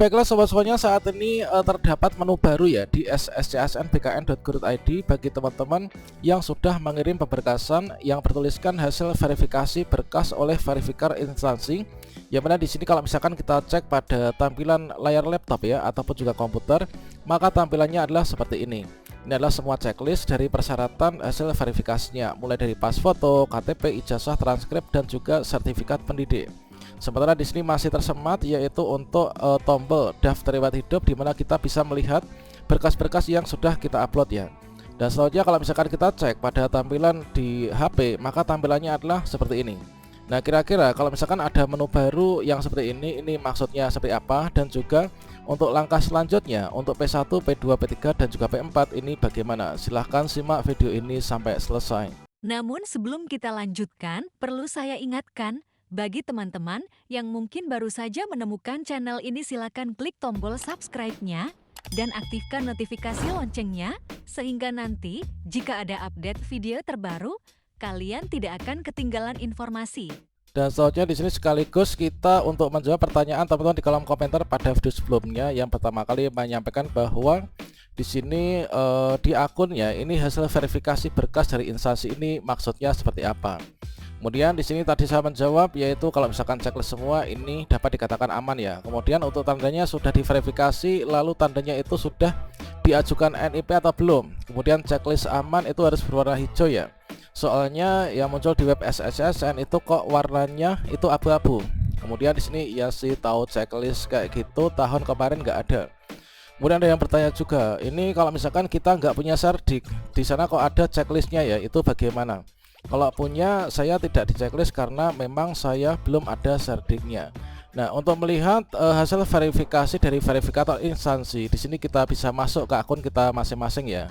Baiklah sobat-sobatnya, saat ini terdapat menu baru ya di sscsnbkn.go.id bagi teman-teman yang sudah mengirim pemberkasan yang bertuliskan hasil verifikasi berkas oleh verifiker instansi. Yang mana di sini kalau misalkan kita cek pada tampilan layar laptop ya ataupun juga komputer, maka tampilannya adalah seperti ini. Ini adalah semua checklist dari persyaratan hasil verifikasinya, mulai dari pas foto, KTP, ijazah, transkrip, dan juga sertifikat pendidik. Sementara di sini masih tersemat yaitu untuk tombol daftar riwayat hidup, di mana kita bisa melihat berkas-berkas yang sudah kita upload ya. Dan selanjutnya kalau misalkan kita cek pada tampilan di HP, maka tampilannya adalah seperti ini. Nah, kira-kira kalau misalkan ada menu baru yang seperti ini maksudnya seperti apa, dan juga untuk langkah selanjutnya untuk P1, P2, P3, dan juga P4 ini bagaimana? Silahkan simak video ini sampai selesai. Namun sebelum kita lanjutkan, perlu saya ingatkan, bagi teman-teman yang mungkin baru saja menemukan channel ini, silakan klik tombol subscribe-nya dan aktifkan notifikasi loncengnya, sehingga nanti jika ada update video terbaru, kalian tidak akan ketinggalan informasi. Dan selanjutnya di sini sekaligus kita untuk menjawab pertanyaan teman-teman di kolom komentar pada video sebelumnya yang pertama kali menyampaikan bahwa di sini di akunnya ini hasil verifikasi berkas dari instansi ini maksudnya seperti apa. Kemudian di sini tadi saya menjawab yaitu kalau misalkan checklist semua ini dapat dikatakan aman ya. Kemudian untuk tandanya sudah diverifikasi, lalu tandanya itu sudah diajukan NIP atau belum. Kemudian checklist aman itu harus berwarna hijau ya. Soalnya yang muncul di web SSCSN itu kok warnanya itu abu-abu. Kemudian di sini ya sih tahu checklist kayak gitu tahun kemarin nggak ada. Kemudian ada yang bertanya juga, ini kalau misalkan kita nggak punya serdik, di sana kok ada checklistnya ya, itu bagaimana? Kalau punya saya tidak di checklist karena memang saya belum ada serdiknya. Nah, untuk melihat hasil verifikasi dari verifikator instansi, di sini kita bisa masuk ke akun kita masing-masing ya.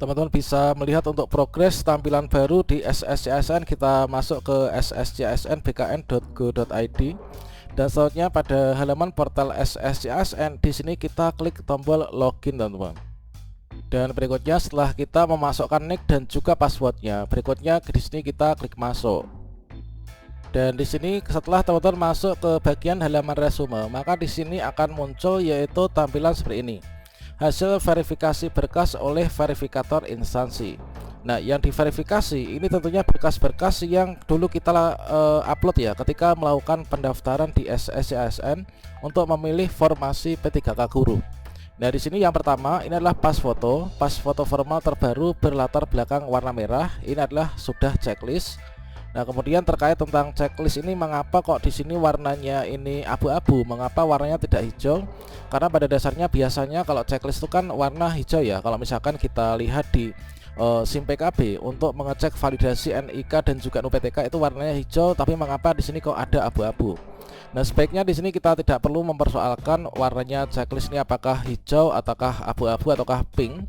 Teman-teman bisa melihat untuk progres tampilan baru di SSCSN, kita masuk ke sscsnbkn.go.id dan selanjutnya pada halaman portal SSCSN di sini kita klik tombol login teman-teman. Dan berikutnya setelah kita memasukkan nick dan juga passwordnya, berikutnya di sini kita klik masuk. Dan di sini setelah teman-teman masuk ke bagian halaman resume, maka di sini akan muncul yaitu tampilan seperti ini. Hasil verifikasi berkas oleh verifikator instansi. Nah, yang diverifikasi ini tentunya berkas-berkas yang dulu kita upload ya ketika melakukan pendaftaran di SSCSN untuk memilih formasi P3K guru. Nah, di sini yang pertama ini adalah pas foto formal terbaru berlatar belakang warna merah. Ini adalah sudah checklist. Nah, kemudian terkait tentang checklist ini, mengapa kok di sini warnanya ini abu-abu? Mengapa warnanya tidak hijau? Karena pada dasarnya biasanya kalau checklist itu kan warna hijau ya. Kalau misalkan kita lihat di SIM PKB untuk mengecek validasi NIK dan juga UPTK itu warnanya hijau, tapi mengapa di sini kok ada abu-abu? Nah, sebaiknya di sini kita tidak perlu mempersoalkan warnanya checklist ini apakah hijau ataukah abu-abu ataukah pink.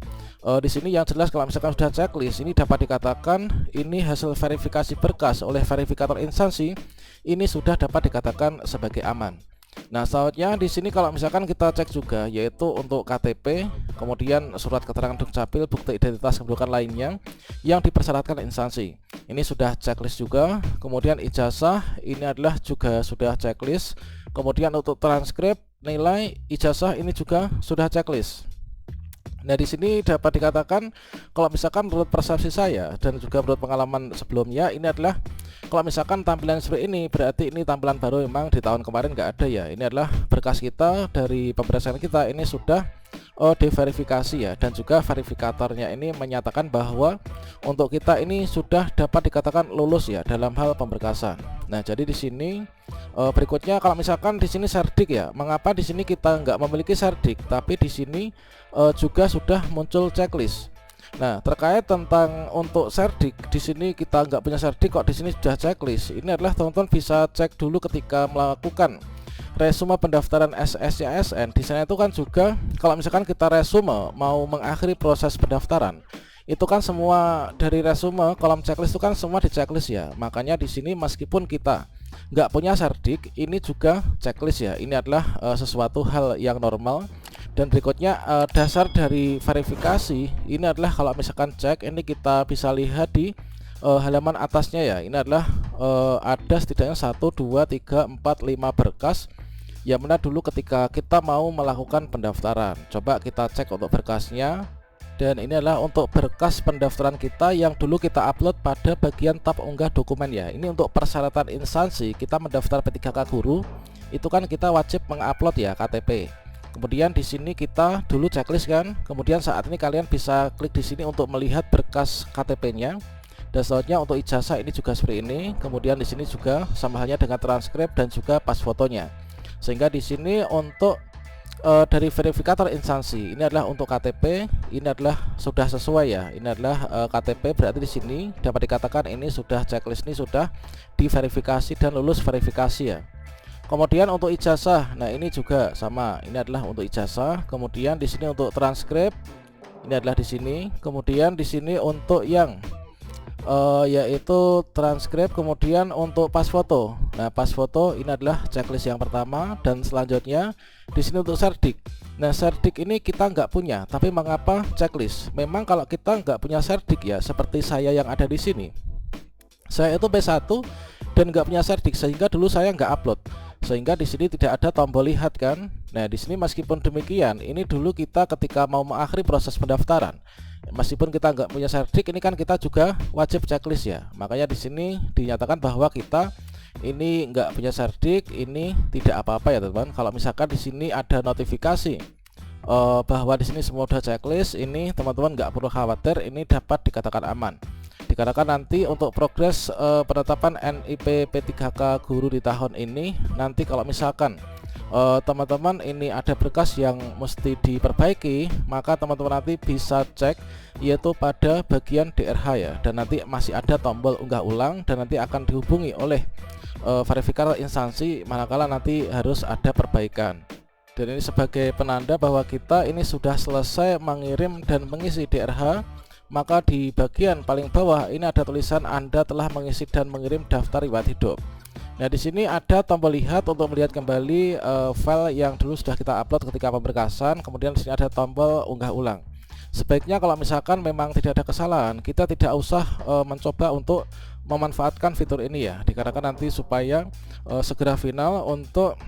Di sini yang jelas kalau misalkan sudah checklist ini dapat dikatakan ini hasil verifikasi berkas oleh verifikator instansi ini sudah dapat dikatakan sebagai aman. Nah, selanjutnya di sini kalau misalkan kita cek juga yaitu untuk KTP, kemudian surat keterangan dukcapil, bukti identitas kependudukan lainnya yang dipersyaratkan instansi. Ini sudah checklist juga. Kemudian ijazah ini adalah juga sudah checklist. Kemudian untuk transkrip, nilai ijazah ini juga sudah checklist. Nah, di sini dapat dikatakan kalau misalkan menurut persepsi saya dan juga menurut pengalaman sebelumnya, ini adalah kalau misalkan tampilan seperti ini berarti ini tampilan baru, memang di tahun kemarin nggak ada ya. Ini adalah berkas kita dari pemeriksaan kita ini sudah diverifikasi ya, dan juga verifikatornya ini menyatakan bahwa untuk kita ini sudah dapat dikatakan lulus ya dalam hal pemberkasan. Nah, jadi di sini berikutnya kalau misalkan di sini serdik ya, mengapa di sini kita nggak memiliki serdik tapi di sini juga sudah muncul checklist. Nah, terkait tentang untuk serdik, di sini kita nggak punya serdik kok di sini sudah checklist. Ini adalah teman-teman bisa cek dulu ketika melakukan resume pendaftaran SSCSN. Di sana itu kan juga kalau misalkan kita resume mau mengakhiri proses pendaftaran, itu kan semua dari resume kolom checklist itu kan semua di checklist ya. Makanya di sini meskipun kita nggak punya serdik, ini juga checklist ya. Ini adalah sesuatu hal yang normal. Dan berikutnya dasar dari verifikasi ini adalah kalau misalkan cek ini kita bisa lihat di halaman atasnya ya. Ini adalah ada setidaknya 1, 2, 3, 4, 5 berkas yang mana dulu ketika kita mau melakukan pendaftaran. Coba kita cek untuk berkasnya. Dan ini adalah untuk berkas pendaftaran kita yang dulu kita upload pada bagian tab unggah dokumen ya. Ini untuk persyaratan instansi kita mendaftar P3K Guru, itu kan kita wajib mengupload ya KTP. Kemudian di sini kita dulu checklist kan. Kemudian saat ini kalian bisa klik di sini untuk melihat berkas KTP-nya. Dan selanjutnya untuk ijazah ini juga seperti ini. Kemudian di sini juga sama halnya dengan transkrip dan juga pas fotonya. Sehingga di sini untuk dari verifikator instansi ini adalah untuk KTP, ini adalah sudah sesuai ya. Ini adalah KTP, berarti di sini dapat dikatakan ini sudah checklist, ini sudah diverifikasi dan lulus verifikasi ya. Kemudian untuk ijazah, nah ini juga sama, ini adalah untuk ijazah. Kemudian di sini untuk transkrip, ini adalah di sini. Kemudian di sini untuk yang yaitu transkrip, kemudian untuk pas foto. Nah, pas foto ini adalah checklist yang pertama, dan selanjutnya di sini untuk serdik. Nah, serdik ini kita nggak punya, tapi mengapa checklist? Memang kalau kita nggak punya serdik ya, seperti saya yang ada di sini. Saya itu P1 dan nggak punya serdik, sehingga dulu saya nggak upload. Sehingga di sini tidak ada tombol lihat kan. Nah, di sini meskipun demikian, ini dulu kita ketika mau mengakhiri proses pendaftaran, meskipun kita nggak punya serdik, ini kan kita juga wajib checklist ya. Makanya di sini dinyatakan bahwa kita ini nggak punya serdik, ini tidak apa-apa ya teman-teman. Kalau misalkan di sini ada notifikasi bahwa di sini semua udah checklist, ini teman-teman nggak perlu khawatir, ini dapat dikatakan aman. Dikatakan nanti untuk progres penetapan NIP P3K Guru di tahun ini, nanti kalau misalkan teman-teman ini ada berkas yang mesti diperbaiki, maka teman-teman nanti bisa cek yaitu pada bagian DRH ya, dan nanti masih ada tombol unggah ulang, dan nanti akan dihubungi oleh verifikator instansi manakala nanti harus ada perbaikan. Dan ini sebagai penanda bahwa kita ini sudah selesai mengirim dan mengisi DRH. Maka di bagian paling bawah ini ada tulisan Anda telah mengisi dan mengirim daftar riwayat hidup. Nah, di sini ada tombol lihat untuk melihat kembali file yang dulu sudah kita upload ketika pemberkasan. Kemudian di sini ada tombol unggah ulang. Sebaiknya kalau misalkan memang tidak ada kesalahan, kita tidak usah mencoba untuk memanfaatkan fitur ini ya, dikarenakan nanti supaya segera final untuk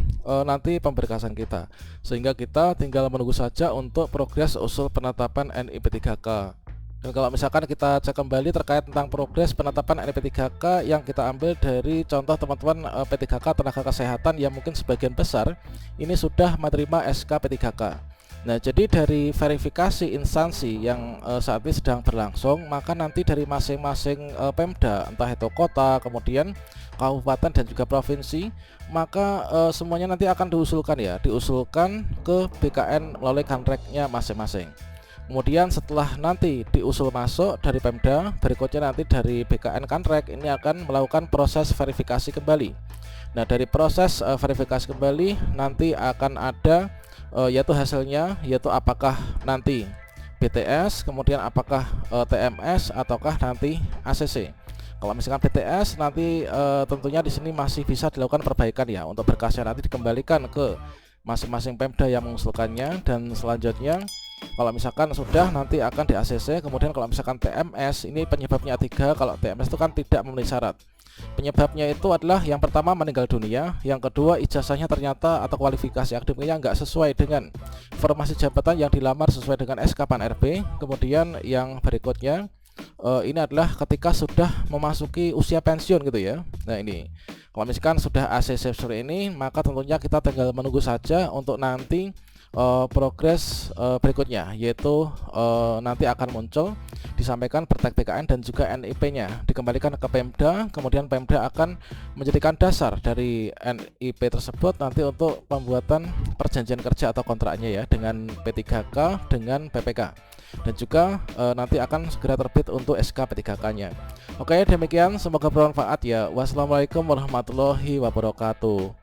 nanti pemberkasan kita, sehingga kita tinggal menunggu saja untuk progres usul penetapan NIP P3K. Dan kalau misalkan kita cek kembali terkait tentang progres penetapan NIP P3K yang kita ambil dari contoh teman-teman P3K tenaga kesehatan yang mungkin sebagian besar ini sudah menerima SK P3K. Nah, jadi dari verifikasi instansi yang saat ini sedang berlangsung, maka nanti dari masing-masing Pemda, entah itu kota, kemudian kabupaten dan juga provinsi, maka semuanya nanti akan diusulkan ya, diusulkan ke BKN melalui kanreknya masing-masing. Kemudian setelah nanti diusul masuk dari Pemda, berikutnya nanti dari BKN Kanrek ini akan melakukan proses verifikasi kembali. Nah, dari proses verifikasi kembali nanti akan ada yaitu hasilnya, yaitu apakah nanti BTS, kemudian apakah TMS ataukah nanti ACC. Kalau misalkan BTS nanti tentunya di sini masih bisa dilakukan perbaikan ya, untuk berkasnya nanti dikembalikan ke masing-masing Pemda yang mengusulkannya, dan selanjutnya kalau misalkan sudah nanti akan di ACC. Kemudian kalau misalkan TMS ini penyebabnya 3, kalau TMS itu kan tidak memenuhi syarat. Penyebabnya itu adalah yang pertama meninggal dunia, yang kedua ijazahnya ternyata atau kualifikasi akademiknya nggak sesuai dengan formasi jabatan yang dilamar sesuai dengan SK PAN RB. Kemudian yang berikutnya ini adalah ketika sudah memasuki usia pensiun gitu ya. Nah, ini kalau misalkan sudah ACC seperti ini, maka tentunya kita tinggal menunggu saja untuk nanti progres berikutnya, yaitu nanti akan muncul disampaikan Pertek BKN dan juga NIP-nya dikembalikan ke Pemda. Kemudian Pemda akan menjadikan dasar dari NIP tersebut nanti untuk pembuatan perjanjian kerja atau kontraknya ya, dengan P3K dengan PPK, dan juga nanti akan segera terbit untuk SK P3K-nya. Oke, demikian, semoga bermanfaat ya. Wassalamualaikum warahmatullahi wabarakatuh.